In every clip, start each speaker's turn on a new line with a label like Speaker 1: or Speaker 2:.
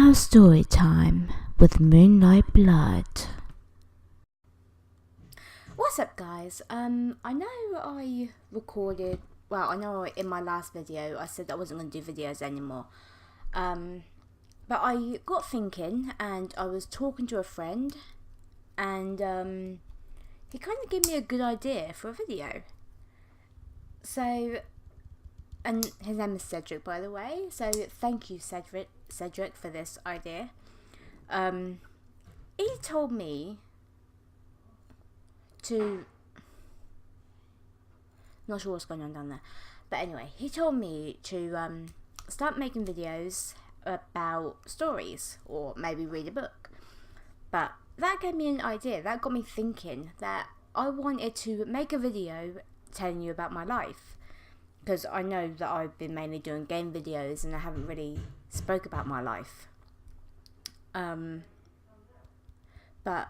Speaker 1: now story time with Moonlightbloodx.
Speaker 2: What's up, guys? I know I recorded, I know in my last video I said I wasn't going to do videos anymore, but I got thinking and I was talking to a friend and he kind of gave me a good idea for a video. So, and his name is Cedric, by the way, so thank you, Cedric, for this idea. He told me to, not sure what's going on down there, but anyway, he told me to start making videos about stories, or maybe read a book. But that gave me an idea, that got me thinking that I wanted to make a video telling you about my life, because I know that I've been mainly doing game videos and I haven't really spoke about my life. But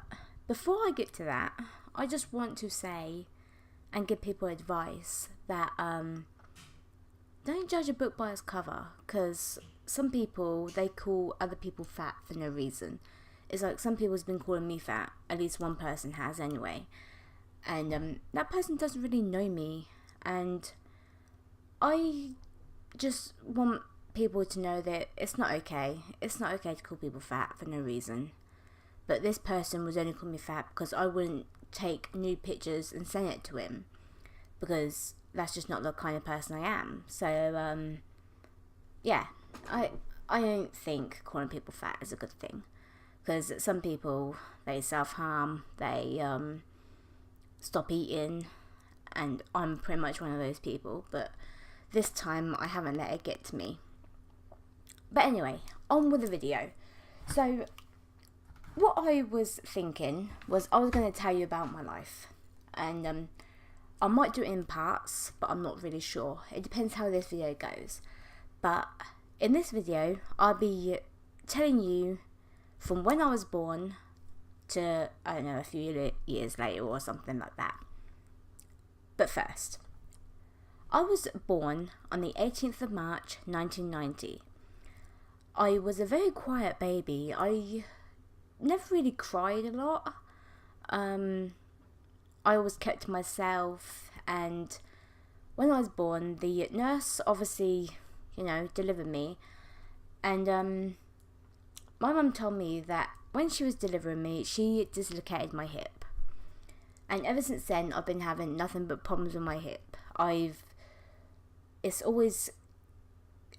Speaker 2: before I get to that, I just want to say and give people advice that don't judge a book by its cover, because some people, they call other people fat for no reason. It's like some people's been calling me fat, at least one person has anyway, and that person doesn't really know me, and I just want people to know that it's not okay. It's not okay to call people fat for no reason. But this person was only calling me fat because I wouldn't take nude pictures and send it to him, because that's just not the kind of person I am. So yeah, I don't think calling people fat is a good thing, because some people, they self-harm, they stop eating, and I'm pretty much one of those people, but this time I haven't let it get to me. But anyway, on with the video. So what I was thinking was I was going to tell you about my life, and I might do it in parts, but I'm not really sure. It depends how this video goes. But in this video, I'll be telling you from when I was born to, I don't know, a few years later or something like that. But first, I was born on the 18th of March 1990. I was a very quiet baby. I never really cried a lot. I always kept to myself, and when I was born, the nurse obviously, delivered me, and my mum told me that when she was delivering me, she dislocated my hip, and ever since then I've been having nothing but problems with my hip. It's always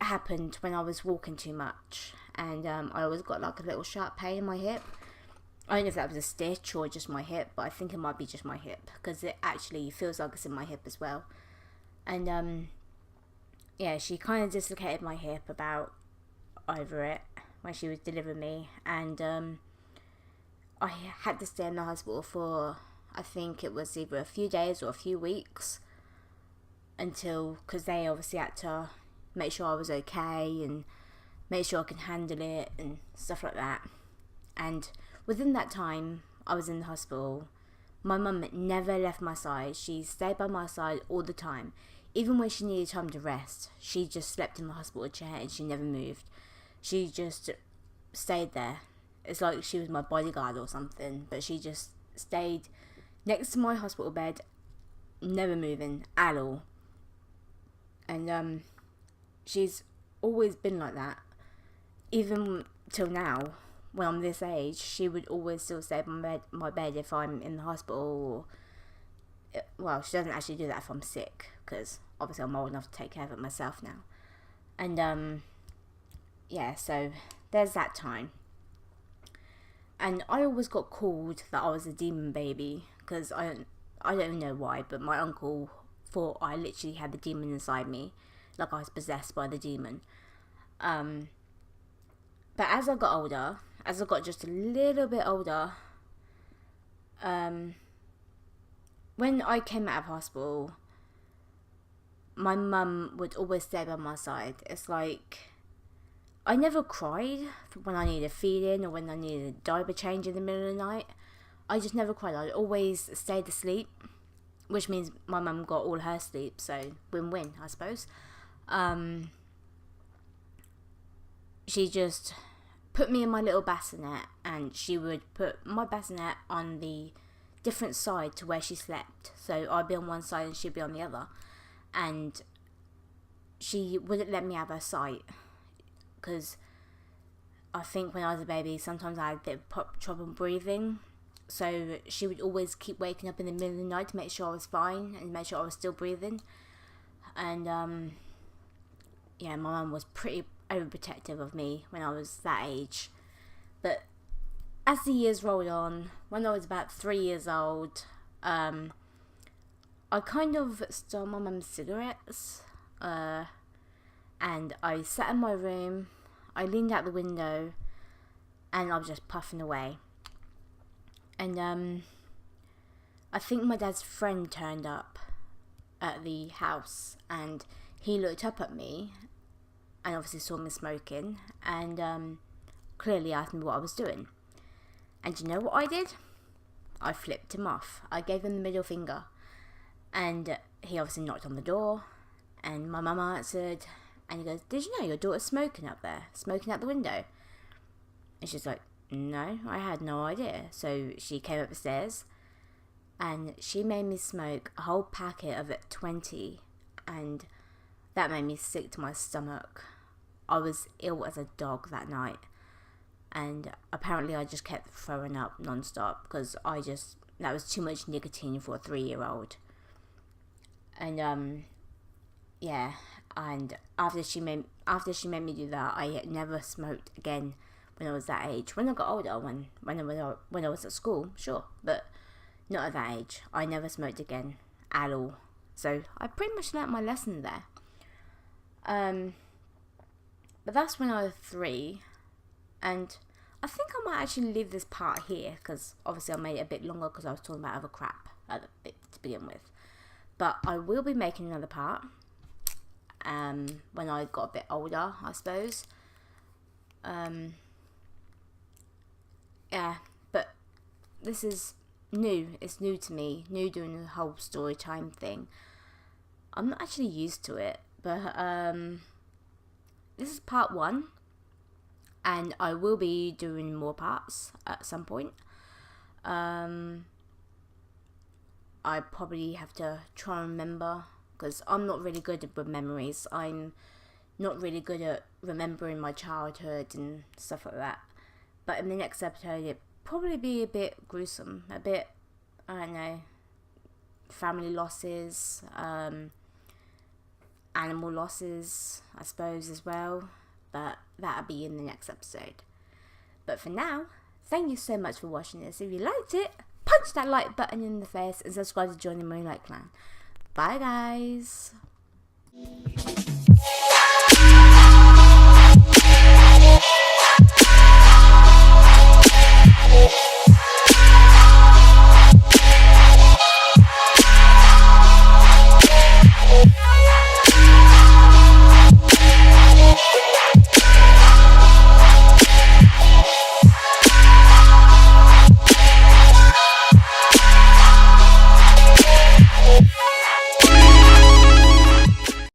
Speaker 2: happened when I was walking too much, and I always got like a little sharp pain in my hip. I don't know if that was a stitch or just my hip, but I think it might be just my hip, because it actually feels like it's in my hip as well. And yeah, she kind of dislocated my hip about over it when she was delivering me, and I had to stay in the hospital for, I think it was either a few days or a few weeks, because they obviously had to make sure I was okay and make sure I could handle it and stuff like that. And within that time I was in the hospital, my mum never left my side. She stayed by my side all the time. Even when she needed time to rest, she just slept in the hospital chair and she never moved. She just stayed there. It's like she was my bodyguard or something, but she just stayed next to my hospital bed, never moving at all. And she's always been like that. Even till now, when I'm this age, she would always still stay by my bed if I'm in the hospital. Well, she doesn't actually do that if I'm sick, because obviously I'm old enough to take care of it myself now. And yeah, so there's that time. And I always got called that I was a demon baby, because I don't even know why, but my uncle thought I literally had the demon inside me, like I was possessed by the demon. But as I got older, as I got just a little bit older, when I came out of hospital, my mum would always stay by my side. It's like, I never cried when I needed feeding or when I needed a diaper change in the middle of the night. I just never cried. I always stayed asleep, which means my mum got all her sleep, so win-win, I suppose. She just put me in my little bassinet, and she would put my bassinet on the different side to where she slept. So I'd be on one side and she'd be on the other. And she wouldn't let me have her sight, because I think when I was a baby, sometimes I had a bit of trouble breathing. So she would always keep waking up in the middle of the night to make sure I was fine and make sure I was still breathing. And yeah, my mum was pretty overprotective of me when I was that age. But as the years rolled on, when I was about 3 years old, I kind of stole my mum's cigarettes, and I sat in my room, I leaned out the window, and I was just puffing away. And I think my dad's friend turned up at the house, and he looked up at me and obviously saw me smoking, and clearly asked me what I was doing. And you know what I did? I flipped him off. I gave him the middle finger, and he obviously knocked on the door, and my mum answered, and he goes, "Did you know your daughter's smoking up there, smoking out the window?" And she's like, "No, I had no idea." So she came upstairs, and she made me smoke a whole packet of 20, and that made me sick to my stomach. I was ill as a dog that night, and apparently I just kept throwing up non-stop, because that was too much nicotine for a 3-year-old. And yeah, and after she made me do that, I never smoked again when I was that age. When I got older, when I was at school, sure, but not at that age. I never smoked again at all. So I pretty much learnt my lesson there. But that's when I was 3, and I think I might actually leave this part here, because obviously I made it a bit longer because I was talking about other crap to begin with. But I will be making another part when I got a bit older, I suppose. Yeah, but this is new. It's new to me, new doing the whole story time thing. I'm not actually used to it, but this is part 1, and I will be doing more parts at some point. I probably have to try and remember, because I'm not really good with memories. I'm not really good at remembering my childhood and stuff like that. But in the next episode, it'd probably be a bit gruesome, a bit, I don't know, family losses, animal losses, I suppose, as well. But that'll be in the next episode. But for now, thank you so much for watching this. If you liked it, punch that like button in the face and subscribe to join the Moonlight Clan. Bye, guys.